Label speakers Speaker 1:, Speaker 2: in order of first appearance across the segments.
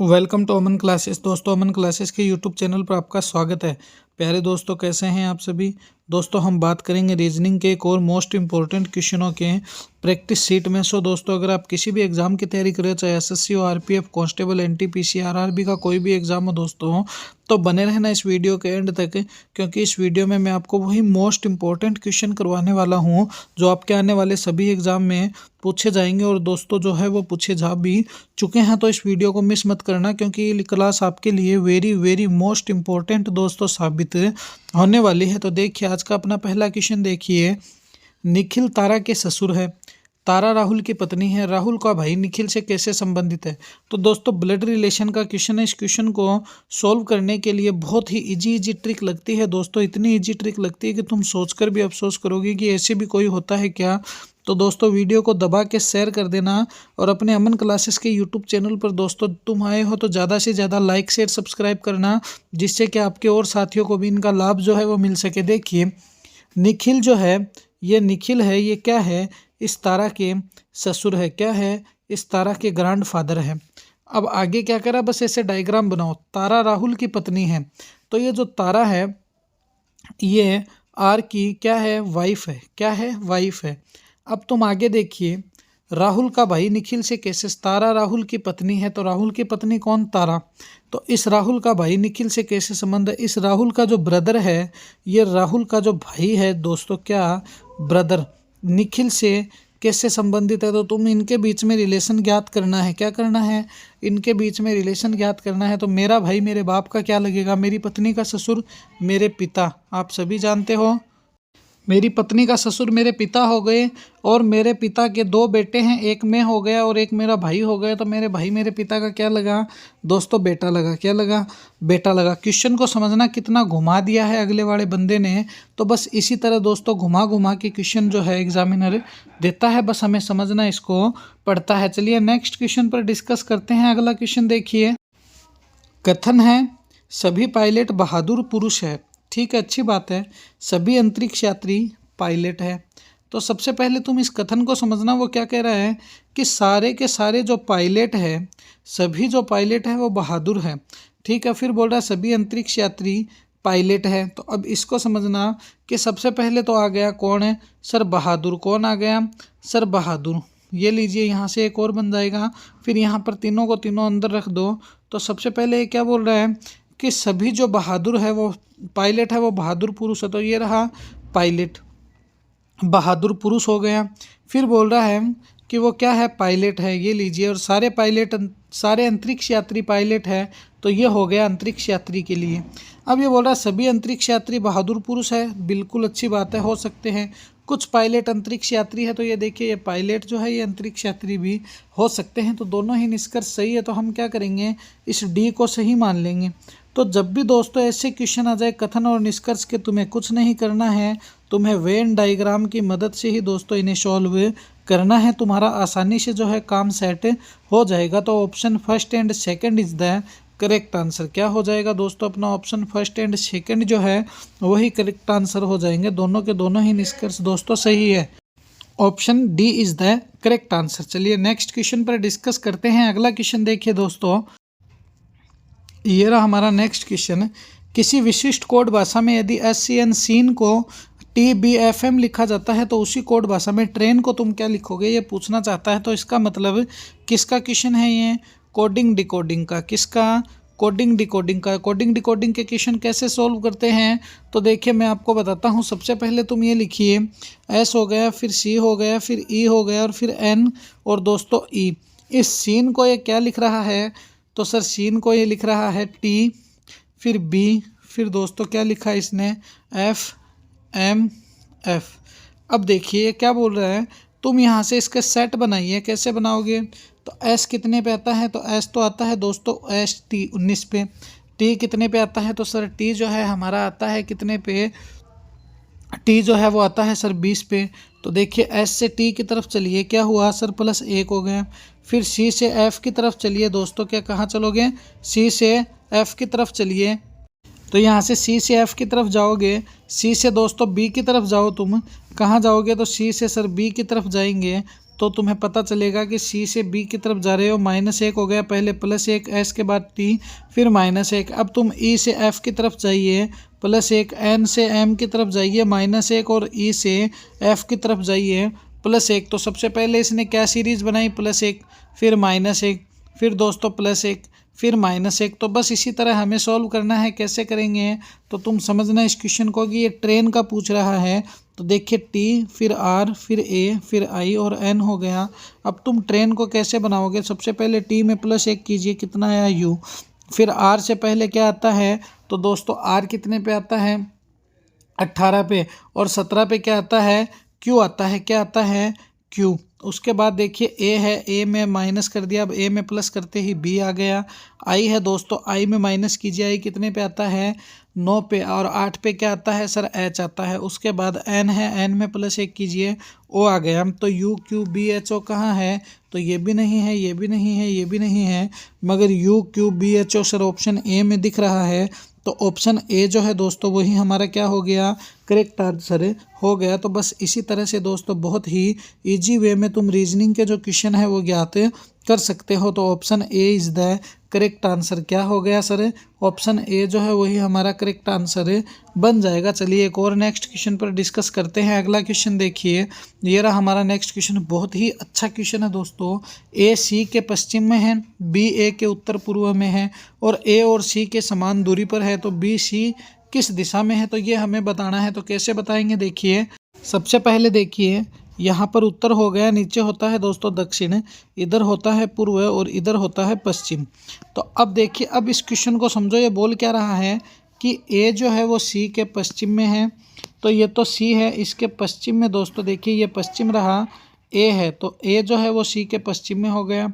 Speaker 1: Welcome to Aman classes. दोस्तों, Aman classes के YouTube channel पर आपका स्वागत है। प्यारे दोस्तों, कैसे हैं आप सभी। दोस्तों, हम बात करेंगे रीजनिंग के एक और मोस्ट इंपॉर्टेंट क्वेश्चनों के प्रैक्टिस सीट में। सो दोस्तों, अगर आप किसी भी एग्जाम की तैयारी कर रहे हो, चाहे एसएससी हो, आरपीएफ, कांस्टेबल, एनटीपीसी, आरआरबी का कोई भी एग्जाम हो दोस्तों, तो बने रहना इस वीडियो के एंड तक, क्योंकि इस वीडियो में मैं आपको वही मोस्ट इंपॉर्टेंट क्वेश्चन करवाने वाला हूँ जो आपके आने वाले सभी एग्जाम में पूछे जाएंगे। और दोस्तों जो है वो पूछे जा भी चुके हैं, तो इस वीडियो को मिस मत करना, क्योंकि ये क्लास आपके लिए वेरी वेरी मोस्ट इंपॉर्टेंट दोस्तों साबित होने वाली है। तो देखिए, आज का अपना पहला क्वेश्चन देखिए। निखिल तारा के ससुर है, तारा राहुल की पत्नी है, राहुल का भाई निखिल से कैसे संबंधित है। तो दोस्तों, ब्लड रिलेशन का क्वेश्चन है। इस क्वेश्चन को सॉल्व करने के लिए बहुत ही इजी ट्रिक लगती है दोस्तों। इतनी इजी ट्रिक लगती है कि तुम सोचकर भी अफसोस करोगे कि ऐसे भी कोई होता है क्या। तो दोस्तों, वीडियो को दबा के शेयर कर देना, और अपने अमन क्लासेस के यूट्यूब चैनल पर दोस्तों तुम आए हो तो ज़्यादा से ज़्यादा लाइक शेयर सब्सक्राइब करना, जिससे कि आपके और साथियों को भी इनका लाभ जो है वो मिल सके। देखिए, निखिल जो है, ये निखिल है, ये क्या है, इस तारा के ससुर है। क्या है, इस तारा के ग्रैंडफादर है। अब आगे क्या करा, बस ऐसे डायग्राम बनाओ। तारा राहुल की पत्नी है, तो ये जो तारा है ये आर की क्या है, वाइफ है। क्या है, वाइफ है। अब तुम आगे देखिए, राहुल का भाई निखिल से कैसे, तारा राहुल की पत्नी है, तो राहुल की पत्नी कौन, तारा। तो इस राहुल का भाई निखिल से कैसे संबंध है। इस राहुल का जो ब्रदर है, ये राहुल का जो भाई है दोस्तों, क्या ब्रदर, निखिल से कैसे संबंधित है। तो तुम इनके बीच में रिलेशन ज्ञात करना है। क्या करना है, इनके बीच में रिलेशन ज्ञात करना है। तो मेरा भाई मेरे बाप का क्या लगेगा, मेरी पत्नी का ससुर मेरे पिता। आप सभी जानते हो, मेरी पत्नी का ससुर मेरे पिता हो गए, और मेरे पिता के दो बेटे हैं, एक मैं हो गया और एक मेरा भाई हो गया। तो मेरे भाई मेरे पिता का क्या लगा दोस्तों, बेटा लगा। क्या लगा, बेटा लगा। क्वेश्चन को समझना कितना घुमा दिया है अगले वाले बंदे ने। तो बस इसी तरह दोस्तों घुमा घुमा के क्वेश्चन जो है एग्जामिनर देता है, बस हमें समझना, इसको पढ़ता है। चलिए नेक्स्ट क्वेश्चन पर डिस्कस करते हैं। अगला क्वेश्चन देखिए। कथन है, सभी पायलट बहादुर पुरुष है। ठीक है, अच्छी बात है, सभी अंतरिक्ष यात्री पायलट है। तो सबसे पहले तुम इस कथन को समझना, वो क्या कह रहा है कि सारे के सारे जो पायलट है, सभी जो पायलट है वो बहादुर है। ठीक है, फिर बोल रहा है सभी अंतरिक्ष यात्री पायलट है। तो अब इसको समझना कि सबसे पहले तो आ गया कौन है, सर बहादुर। कौन आ गया, सर बहादुर। ये लीजिए, यहाँ से एक और बन जाएगा। फिर यहाँ पर तीनों को तीनों अंदर रख दो। तो सबसे पहले ये क्या बोल रहा है कि सभी जो बहादुर है वो पायलट है, वो बहादुर पुरुष है। तो ये रहा पायलट, बहादुर पुरुष हो गया। फिर बोल रहा है कि वो क्या है, पायलट है। ये लीजिए, और सारे पायलट, सारे अंतरिक्ष यात्री पायलट है। तो ये हो गया अंतरिक्ष यात्री के लिए। अब ये बोल रहा है सभी अंतरिक्ष यात्री बहादुर पुरुष है। बिल्कुल अच्छी बात है, हो सकते हैं कुछ पायलट अंतरिक्ष यात्री है। तो ये देखिए, ये पायलट जो है ये अंतरिक्ष यात्री भी हो सकते हैं। तो दोनों ही निष्कर्ष सही है। तो हम क्या करेंगे, इस डी को सही मान लेंगे। तो जब भी दोस्तों ऐसे क्वेश्चन आ जाए कथन और निष्कर्ष के, तुम्हें कुछ नहीं करना है, तुम्हें वेन डायग्राम की मदद से ही दोस्तों इन्हें सॉल्व करना है। तुम्हारा आसानी से जो है काम सेट हो जाएगा। तो option first and second is the correct answer. क्या हो जाएगा दोस्तों, अपना ऑप्शन फर्स्ट एंड सेकंड जो है वही करेक्ट आंसर हो जाएंगे। दोनों के दोनों ही निष्कर्ष दोस्तों सही है। Option D is the correct answer. चलिए नेक्स्ट क्वेश्चन पर डिस्कस करते हैं। अगला क्वेश्चन देखिए दोस्तों, ये रहा हमारा नेक्स्ट क्वेश्चन। किसी विशिष्ट कोड भाषा में यदि SCN सीन को TBFM लिखा जाता है, तो उसी कोड भाषा में ट्रेन को तुम क्या लिखोगे, ये पूछना चाहता है। तो इसका मतलब किसका क्वेश्चन है, ये कोडिंग डिकोडिंग का। किसका, कोडिंग डिकोडिंग का। कोडिंग डिकोडिंग के क्वेश्चन कैसे सोल्व करते हैं, तो देखिए मैं आपको बताता हूँ। सबसे पहले तुम ये लिखिए, S हो गया, फिर C हो गया, फिर E हो गया, और फिर N, और दोस्तों E। इस सीन को ये क्या लिख रहा है, तो सर सीन को ये लिख रहा है T, फिर B, फिर दोस्तों क्या लिखा है इसने, FMF। अब देखिए क्या बोल रहा है, तुम यहाँ से इसका सेट बनाइए। कैसे बनाओगे, तो S कितने पे आता है, तो S तो आता है दोस्तों ST 19 पे। T कितने पे आता है, तो सर T जो है हमारा आता है कितने पे, T जो है वो आता है सर 20 पे। तो देखिए S से T की तरफ चलिए, क्या हुआ सर, +1 हो गया। फिर C से F की तरफ चलिए दोस्तों, क्या कहाँ चलोगे, C से F की तरफ चलिए। तो यहाँ से C से F की तरफ जाओगे, C से दोस्तों B की तरफ जाओ। तुम कहाँ जाओगे, तो C से सर B की तरफ जाएंगे। तो तुम्हें पता चलेगा कि सी से बी की तरफ जा रहे हो, -1 हो गया, पहले +1 एस के बाद टी फिर -1। अब तुम ई से एफ की तरफ जाइए, +1 एन से एम की तरफ जाइए -1 और ई से एफ की तरफ जाइए +1। तो सबसे पहले इसने क्या सीरीज़ बनाई, +1 फिर -1 फिर दोस्तों +1 फिर -1। तो बस इसी तरह हमें सॉल्व करना है। कैसे करेंगे तो तुम समझना इस क्वेश्चन को कि ये ट्रेन का पूछ रहा है। तो देखिए टी फिर आर फिर ए फिर आई और एन हो गया। अब तुम ट्रेन को कैसे बनाओगे, सबसे पहले टी में +1 कीजिए, कितना आया यू। फिर आर से पहले क्या आता है तो दोस्तों आर कितने पे आता है 18 पे, और 17 पे क्या आता है क्यू आता है, क्या आता है क्यू। उसके बाद देखिए ए है, ए में माइनस कर दिया, अब ए में प्लस करते ही बी आ गया। आई है दोस्तों, आई में माइनस कीजिए, आई कितने पे आता है 9 पे, और 8 पे क्या आता है सर एच आता है। उसके बाद एन है, एन में +1 कीजिए, ओ आ गया। तो U Q B H O कहाँ है तो ये भी नहीं है, ये भी नहीं है, ये भी नहीं है, मगर U Q B H O sir option A में दिख रहा है। तो ऑप्शन ए जो है दोस्तों वही हमारा क्या हो गया, करेक्ट आंसर हो गया। तो बस इसी तरह से दोस्तों बहुत ही इजी वे में तुम रीजनिंग के जो क्वेश्चन है वो ज्ञात कर सकते हो। तो option A is the correct answer क्या हो गया सर, ऑप्शन ए जो है वही हमारा करेक्ट आंसर बन जाएगा। चलिए एक और नेक्स्ट क्वेश्चन पर डिस्कस करते हैं। अगला क्वेश्चन देखिए, ये रहा हमारा नेक्स्ट क्वेश्चन, बहुत ही अच्छा क्वेश्चन है दोस्तों। ए सी के पश्चिम में है, बी ए के उत्तर पूर्व में है और ए और सी के समान दूरी पर है, तो बी सी किस दिशा में है तो ये हमें बताना है। तो कैसे बताएंगे, देखिए सबसे पहले देखिए यहाँ पर उत्तर हो गया, नीचे होता है दोस्तों दक्षिण, इधर होता है पूर्व और इधर होता है पश्चिम। तो अब देखिए, अब इस क्वेश्चन को समझो, ये बोल क्या रहा है कि ए जो है वो सी के पश्चिम में है, तो ये तो सी है, इसके पश्चिम में दोस्तों देखिए ये पश्चिम रहा, ए है, तो ए जो है वो सी के पश्चिम में हो गया।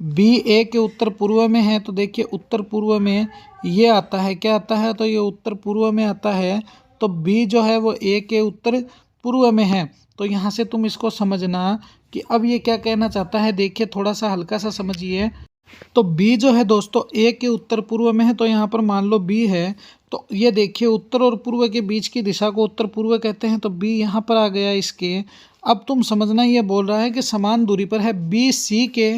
Speaker 1: बी ए के उत्तर पूर्व में है, तो देखिए उत्तर पूर्व में ये आता है, क्या आता है तो ये उत्तर पूर्व में आता है। तो बी जो है वो ए के उत्तर पूर्व में है। तो यहाँ से तुम इसको समझना कि अब ये क्या कहना चाहता है, देखिए थोड़ा सा हल्का सा समझिए। तो बी जो है दोस्तों ए के उत्तर पूर्व में है, तो यहाँ पर मान लो बी है, तो ये देखिए उत्तर और पूर्व के बीच की दिशा को उत्तर पूर्व कहते हैं, तो बी यहाँ पर आ गया इसके। अब तुम समझना, ये बोल रहा है कि समान दूरी पर है, बी सी के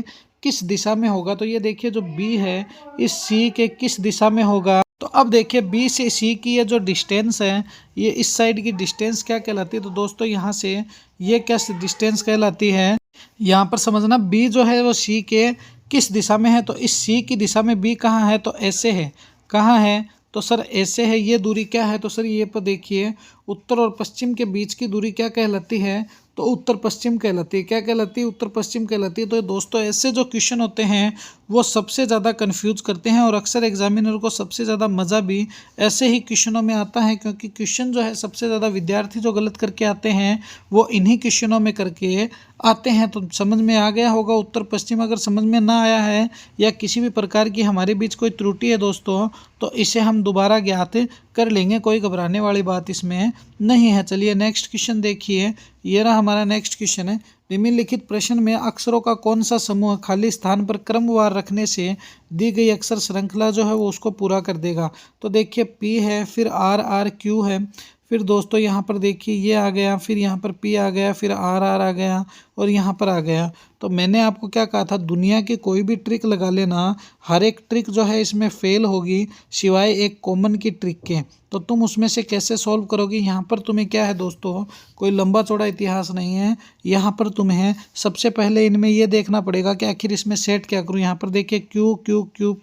Speaker 1: किस दिशा में होगा। तो ये देखिए जो बी है इस सी के किस दिशा में होगा। तो अब देखिए बी से सी की ये जो डिस्टेंस है, ये इस साइड की डिस्टेंस क्या कहलाती है तो दोस्तों यहाँ से ये क्या डिस्टेंस कहलाती है, यहाँ पर समझना बी जो है वो सी के किस दिशा में है, तो इस सी की दिशा में बी कहाँ है तो ऐसे है, कहाँ है तो सर ऐसे है। ये दूरी क्या है तो सर ये पर देखिए उत्तर और पश्चिम के बीच की दूरी क्या कहलाती है तो उत्तर पश्चिम कहलाती है। क्या कहलाती है, उत्तर पश्चिम कहलाती है। तो दोस्तों ऐसे जो क्वेश्चन होते हैं वो सबसे ज़्यादा कंफ्यूज करते हैं और अक्सर एग्जामिनर को सबसे ज़्यादा मज़ा भी ऐसे ही क्वेश्चनों में आता है, क्योंकि क्वेश्चन जो है सबसे ज़्यादा विद्यार्थी जो गलत करके आते हैं वो इन्हीं क्वेश्चनों में करके आते हैं। तो समझ में आ गया होगा उत्तर पश्चिम। अगर समझ में ना आया है या किसी भी प्रकार की हमारे बीच कोई त्रुटि है दोस्तों तो इसे हम दोबारा ज्ञात कर लेंगे, कोई घबराने वाली बात इसमें नहीं है। चलिए नेक्स्ट क्वेश्चन देखिए, ये रहा हमारा नेक्स्ट क्वेश्चन है। निम्नलिखित प्रश्न में अक्षरों का कौन सा समूह खाली स्थान पर क्रमवार रखने से दी गई अक्षर श्रृंखला जो है वो उसको पूरा कर देगा। तो देखिए पी है, फिर आर आर क्यू है, फिर दोस्तों यहाँ पर देखिए ये आ गया, फिर यहाँ पर पी आ गया, फिर आर आर आ गया और यहाँ पर आ गया। तो मैंने आपको क्या कहा था, दुनिया की कोई भी ट्रिक लगा लेना, हर एक ट्रिक जो है इसमें फेल होगी सिवाय एक कॉमन की ट्रिक के। तो तुम उसमें से कैसे सॉल्व करोगे, यहाँ पर तुम्हें क्या है दोस्तों, कोई लंबा चौड़ा इतिहास नहीं है। यहाँ पर तुम्हें सबसे पहले इनमें ये देखना पड़ेगा कि आखिर इसमें सेट क्या करूँ। यहाँ पर देखिए Q Q Q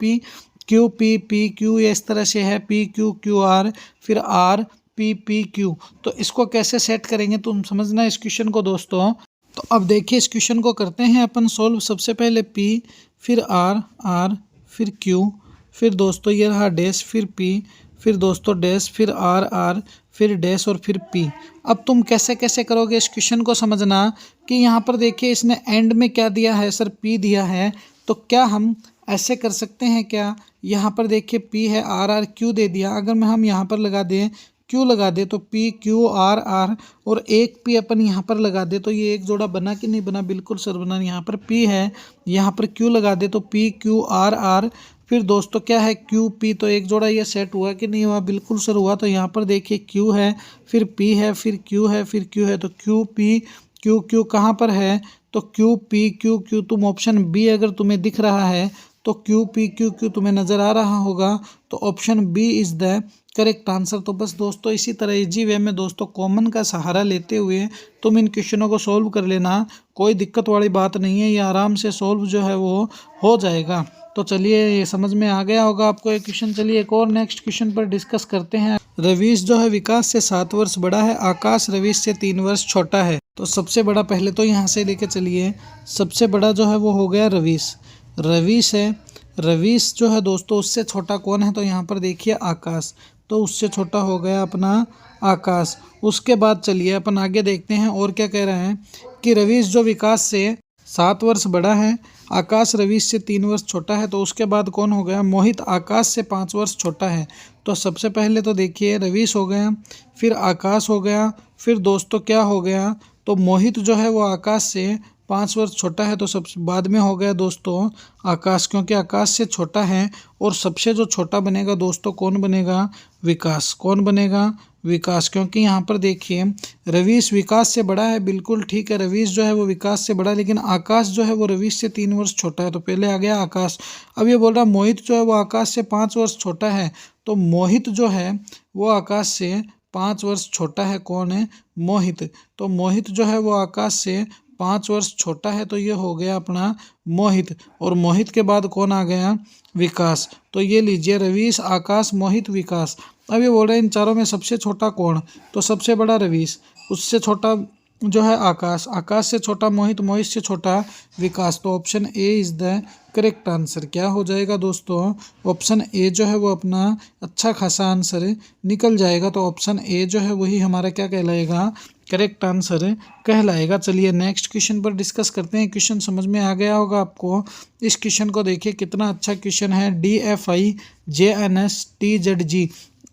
Speaker 1: P P Q, ये इस तरह से है, पी क्यू क्यू आर, फिर आर पी पी क्यू। तो इसको कैसे सेट करेंगे तुम समझना इस क्वेश्चन को दोस्तों। तो अब देखिए इस क्वेश्चन को करते हैं अपन सॉल्व। सबसे पहले पी, फिर आर आर, फिर क्यू, फिर दोस्तों ये रहा डैश, फिर पी, फिर दोस्तों डैश, फिर आर आर, फिर डैश और फिर पी। अब तुम कैसे कैसे करोगे इस क्वेश्चन को समझना कि यहाँ पर देखिए इसने एंड में क्या दिया है सर, पी दिया है। तो क्या हम ऐसे कर सकते हैं क्या, यहाँ पर देखिए पी है, आर आर क्यू दे दिया, अगर मैं हम यहाँ पर लगा दें क्यू लगा दे तो पी क्यू आर आर और एक पी अपन यहाँ पर लगा दे तो ये एक जोड़ा बना कि नहीं बना, बिल्कुल सर बना। यहाँ पर पी है, यहाँ पर क्यू लगा दे तो पी क्यू आर आर, फिर दोस्तों क्या है क्यू पी, तो एक जोड़ा ये सेट हुआ कि नहीं हुआ, बिल्कुल सर हुआ। तो यहाँ पर देखिए क्यू है, फिर पी है, फिर क्यू है, फिर क्यू है, तो क्यू पी क्यू क्यू कहाँ पर है तो क्यू पी क्यू क्यू, तुम ऑप्शन बी अगर तुम्हें दिख रहा है तो क्यू पी क्यू क्यू तुम्हें नज़र आ रहा होगा तो option B is the correct answer. तो बस दोस्तों इसी तरह इजी वे में दोस्तों कॉमन का सहारा लेते हुए तुम इन क्वेश्चनों को सॉल्व कर लेना, कोई दिक्कत वाली बात नहीं है, ये आराम से सॉल्व जो है वो हो जाएगा। तो चलिए ये समझ में आ गया होगा आपको ये क्वेश्चन। चलिए एक और नेक्स्ट क्वेश्चन पर डिस्कस करते हैं। रवीश जो है विकास से 7 वर्ष बड़ा है, आकाश रवीश से 3 वर्ष छोटा है। तो सबसे बड़ा पहले तो यहाँ से लेके चलिए, सबसे बड़ा जो है वो हो गया रवीश। रवीश है, रवीश जो है दोस्तों उससे छोटा कौन है, तो यहाँ पर देखिए आकाश, तो उससे छोटा हो गया अपना आकाश। उसके बाद चलिए अपन आगे देखते हैं और क्या कह रहे हैं कि रवीश जो विकास से 7 वर्ष बड़ा है, आकाश रवीश से 3 वर्ष छोटा है। तो उसके बाद कौन हो गया, मोहित आकाश से 5 वर्ष छोटा है। तो सबसे पहले तो देखिए रवीश हो गया, फिर आकाश हो गया, फिर दोस्तों क्या हो गया, तो मोहित जो है वो आकाश से 5 वर्ष छोटा है। तो सबसे बाद में हो गया दोस्तों आकाश, क्योंकि आकाश से छोटा है। और सबसे जो छोटा बनेगा दोस्तों कौन बनेगा, विकास। कौन बनेगा, विकास, क्योंकि यहाँ पर देखिए रवीश विकास से बड़ा है, बिल्कुल ठीक है, रवीश जो है वो विकास से बड़ा है, लेकिन आकाश जो है वो रवीश से 3 वर्ष छोटा है। तो पहले आ गया आकाश। अब ये बोल रहा मोहित जो है वो आकाश से 5 वर्ष छोटा है। तो मोहित जो है वो आकाश से 5 वर्ष छोटा है। कौन है, मोहित। तो मोहित जो है वो आकाश से 5 वर्ष छोटा है। तो ये हो गया अपना मोहित। और मोहित के बाद कौन आ गया, विकास। तो ये लीजिए रवीश, आकाश, मोहित, विकास। अब ये बोल रहे हैं इन चारों में सबसे छोटा कौन, तो सबसे बड़ा रवीश, उससे छोटा जो है आकाश, आकाश से छोटा मोहित, मोहित से छोटा विकास। तो option A is the correct answer. क्या हो जाएगा दोस्तों, ऑप्शन ए जो है वो अपना अच्छा खासा आंसर निकल जाएगा। तो ऑप्शन ए जो है वही हमारा क्या कहलाएगा, करेक्ट आंसर कहलाएगा। चलिए नेक्स्ट क्वेश्चन पर डिस्कस करते हैं। क्वेश्चन समझ में आ गया होगा आपको। इस क्वेश्चन को देखिए कितना अच्छा क्वेश्चन है। DFIJNSTZG,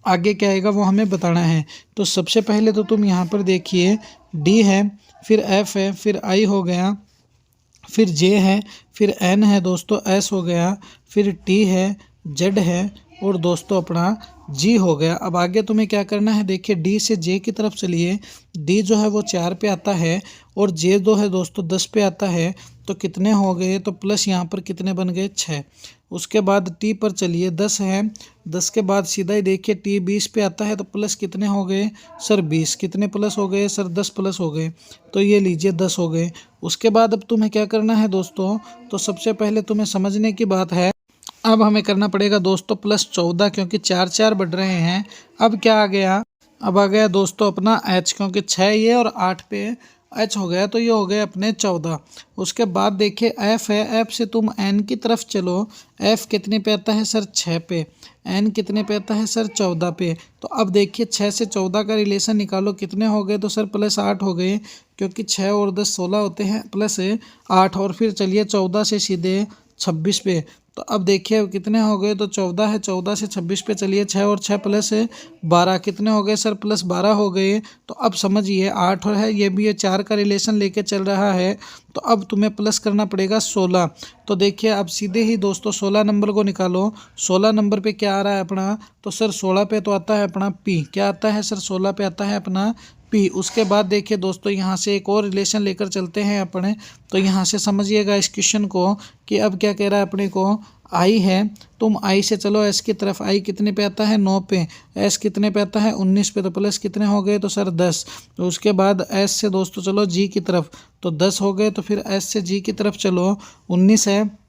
Speaker 1: आगे क्या आएगा वो हमें बताना है। तो सबसे पहले तो तुम यहाँ पर देखिए डी है, फिर एफ है, फिर आई हो गया, फिर जे है, फिर एन है दोस्तों, एस हो गया, फिर टी है, जेड है, और दोस्तों अपना जी हो गया। अब आगे तुम्हें क्या करना है, देखिए डी से जे की तरफ चलिए। डी जो है वो 4 पे आता है और जे जो है दोस्तों 10 पे आता है। तो कितने हो गए, तो प्लस यहाँ पर कितने बन गए, 6। उसके बाद टी पर चलिए, 10 है, 10 के बाद सीधा ही देखिए टी 20 पे आता है। तो प्लस कितने हो गए सर, 20। कितने प्लस हो गए सर, 10 प्लस हो गए। तो ये लीजिए 10 हो गए। उसके बाद अब तुम्हें क्या करना है दोस्तों, तो सबसे पहले तुम्हें समझने की बात है, अब हमें करना पड़ेगा दोस्तों प्लस 14, क्योंकि 4 4 बढ़ रहे हैं। अब क्या आ गया, अब आ गया दोस्तों अपना एच, क्योंकि 6 ये और 8 पे एच हो गया। तो ये हो गए अपने 14। उसके बाद देखिए एफ है, एफ से तुम एन की तरफ चलो। एफ कितने पे आता है सर, 6 पे। एन कितने पे आता है सर, 14 पे। तो अब देखिए 6 से 14 का रिलेशन निकालो, कितने हो गए, तो सर प्लस 8 हो गए, क्योंकि 6 और 10 16 होते हैं, प्लस 8। और फिर चलिए 14 से सीधे 26 पे। तो अब देखिए कितने हो गए, तो 14 है, 14 से 26 पे चलिए 6 और 6 प्लस 12, कितने हो गए सर, प्लस 12 हो गए। तो अब समझिए 8 है, ये भी ये 4 का रिलेशन लेके चल रहा है। तो अब तुम्हें प्लस करना पड़ेगा 16। तो देखिए अब सीधे ही दोस्तों 16 नंबर को निकालो। 16 नंबर पे क्या आ रहा है अपना, तो सर 16 पे तो आता है अपना पी। क्या आता है सर, 16 पे आता है अपना पी। उसके बाद देखिए दोस्तों यहाँ से एक और रिलेशन लेकर चलते हैं अपने। तो यहाँ से समझिएगा इस क्वेश्चन को कि अब क्या कह रहा है अपने को, आई है, तुम आई से चलो एस की तरफ। आई कितने पे आता है, 9 पे। एस कितने पे आता है, 19 पे। तो प्लस कितने हो गए, तो सर 10। तो उसके बाद एस से दोस्तों चलो जी की तरफ, तो 10 हो गए। तो फिर एस से जी की तरफ चलो, 19 है,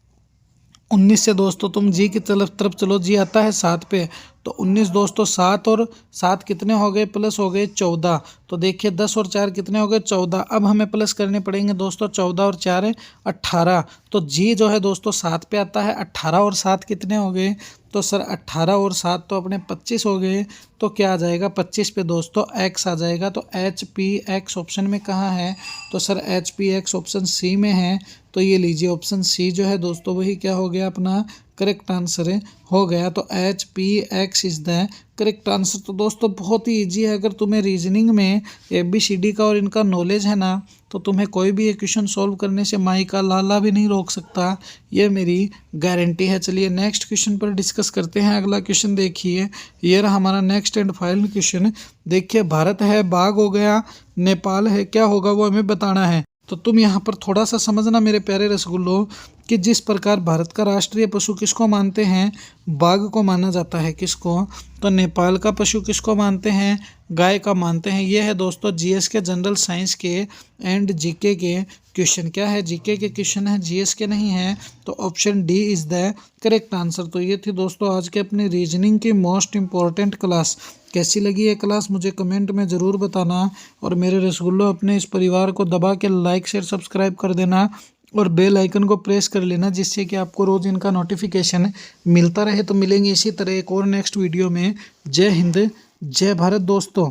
Speaker 1: 19 से दोस्तों तुम जी की तरफ चलो, जी आता है 7 पे। तो 19 दोस्तों 7 और 7 कितने हो गए, प्लस हो गए 14। तो देखिए 10 और 4 कितने हो गए, 14। अब हमें प्लस करने पड़ेंगे दोस्तों, 14 और 4 18। तो जी जो है दोस्तों 7 पे आता है। 18 और 7 कितने हो गए, तो सर 18 और 7 तो अपने 25 हो गए। तो क्या आ जाएगा, 25 पे दोस्तों एक्स आ जाएगा। तो एच पी एक्स ऑप्शन में कहाँ है, तो sir H P X option C में है। तो ये लीजिए ऑप्शन सी जो है दोस्तों वही क्या हो गया अपना करेक्ट आंसर हो गया। तो H P x is the correct answer. तो दोस्तों बहुत ही ईजी है, अगर तुम्हें रीजनिंग में ABCD का और इनका नॉलेज है ना, तो तुम्हें कोई भी ये क्वेश्चन सॉल्व करने से माई का लाला भी नहीं रोक सकता, ये मेरी गारंटी है। चलिए नेक्स्ट क्वेश्चन पर डिस्कस करते हैं। अगला क्वेश्चन देखिए, ये रहा हमारा नेक्स्ट एंड फाइनल क्वेश्चन। देखिए भारत है, बाघ हो गया, नेपाल है, क्या होगा वो हमें बताना है। तो तुम यहाँ पर थोड़ा सा समझना मेरे प्यारे रसगुल्लो कि जिस प्रकार भारत का राष्ट्रीय पशु किसको मानते हैं, बाघ को माना जाता है। किसको? तो नेपाल का पशु किसको मानते हैं, गाय का मानते हैं। ये है दोस्तों जीएस के जनरल साइंस के एंड जीके के क्वेश्चन। क्या है? जीके के क्वेश्चन है, जीएस के नहीं है। तो option D is the correct answer. तो ये थी दोस्तों आज के अपनी रीजनिंग की मोस्ट इंपॉर्टेंट क्लास। कैसी लगी ये क्लास मुझे कमेंट में ज़रूर बताना। और मेरे रसगुल्लो अपने इस परिवार को दबा के लाइक शेयर सब्सक्राइब कर देना और बेल आइकन को प्रेस कर लेना, जिससे कि आपको रोज़ इनका नोटिफिकेशन मिलता रहे। तो मिलेंगे इसी तरह एक और नेक्स्ट वीडियो में। जय हिंद, जय भारत दोस्तों।